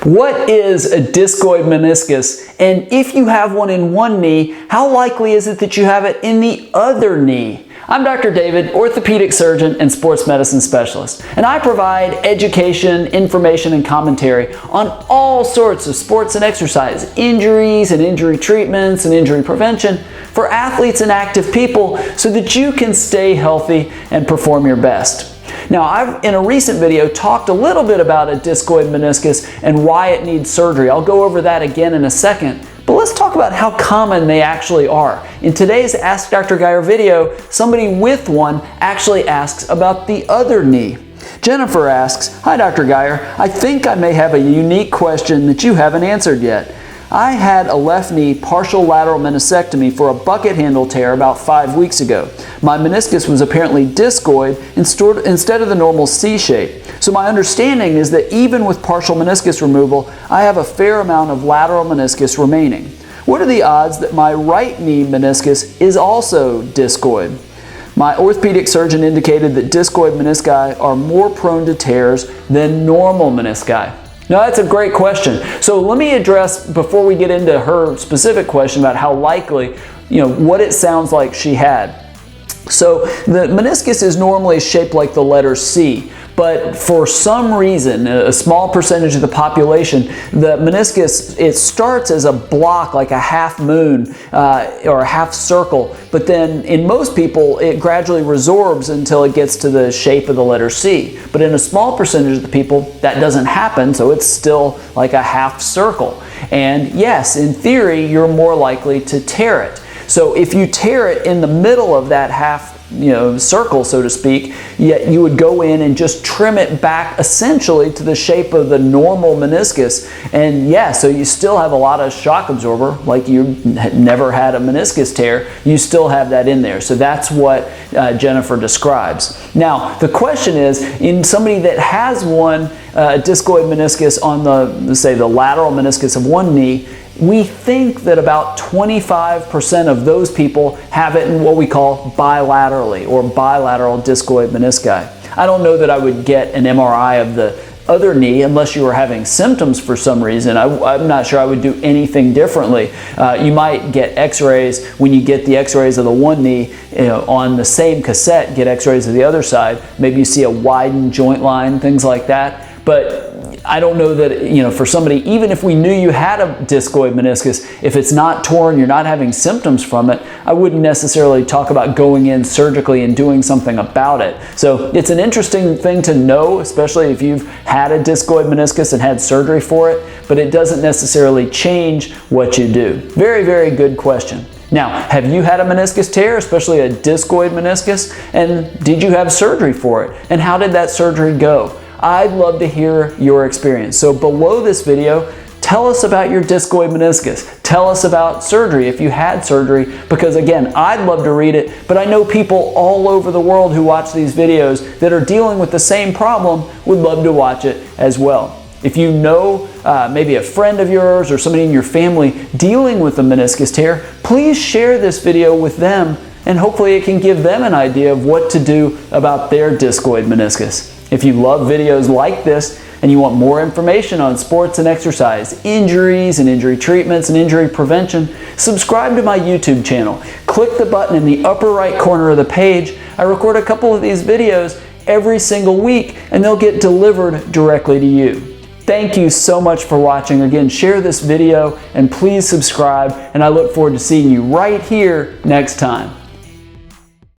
What is a discoid meniscus? And if you have one in one knee, how likely is it that you have it in the other knee? I'm Dr. David, orthopedic surgeon and sports medicine specialist, and I provide education, information, and commentary on all sorts of sports and exercise, injuries and injury treatments and injury prevention for athletes and active people so that you can stay healthy and perform your best. Now, I've in a recent video talked a little bit about a discoid meniscus and why it needs surgery. I'll go over that again in a second. But let's talk about how common they actually are. In today's Ask Dr. Geier video, somebody with one actually asks about the other knee. Jennifer asks, "Hi Dr. Geier, I think I may have a unique question that you haven't answered yet. I had a left knee partial lateral meniscectomy for a bucket handle tear about 5 weeks ago. My meniscus was apparently discoid instead of the normal C shape. So my understanding is that even with partial meniscus removal, I have a fair amount of lateral meniscus remaining. What are the odds that my right knee meniscus is also discoid? My orthopedic surgeon indicated that discoid menisci are more prone to tears than normal menisci." Now that's a great question. So let me address, before we get into her specific question about how likely, what it sounds like she had. So the meniscus is normally shaped like the letter C, but for some reason, a small percentage of the population, the meniscus, it starts as a block, like a half moon or a half circle, but then in most people, it gradually resorbs until it gets to the shape of the letter C. But in a small percentage of the people, that doesn't happen, so it's still like a half circle. And yes, in theory, you're more likely to tear it. So if you tear it in the middle of that half circle, so to speak, yet you would go in and just trim it back essentially to the shape of the normal meniscus. And yeah, so you still have a lot of shock absorber, like you never had a meniscus tear, you still have that in there. So that's what Jennifer describes. Now, the question is, in somebody that has one discoid meniscus on the lateral meniscus of one knee, we think that about 25% of those people have it in what we call bilaterally, or bilateral discoid menisci. I don't know that I would get an MRI of the other knee unless you were having symptoms for some reason. I'm not sure I would do anything differently. You might get x-rays when you get the x-rays of the one knee on the same cassette, get x-rays of the other side. Maybe you see a widened joint line, things like that. But I don't know that, for somebody, even if we knew you had a discoid meniscus, if it's not torn, you're not having symptoms from it, I wouldn't necessarily talk about going in surgically and doing something about it. So it's an interesting thing to know, especially if you've had a discoid meniscus and had surgery for it, but it doesn't necessarily change what you do. Very, very good question. Now, have you had a meniscus tear, especially a discoid meniscus? And did you have surgery for it? And how did that surgery go? I'd love to hear your experience. So below this video, tell us about your discoid meniscus. Tell us about surgery if you had surgery, because again, I'd love to read it, but I know people all over the world who watch these videos that are dealing with the same problem would love to watch it as well. If you know maybe a friend of yours or somebody in your family dealing with a meniscus tear, please share this video with them, and hopefully it can give them an idea of what to do about their discoid meniscus. If you love videos like this and you want more information on sports and exercise, injuries and injury treatments and injury prevention, subscribe to my YouTube channel. Click the button in the upper right corner of the page. I record a couple of these videos every single week and they'll get delivered directly to you. Thank you so much for watching. Again, share this video and please subscribe, and I look forward to seeing you right here next time.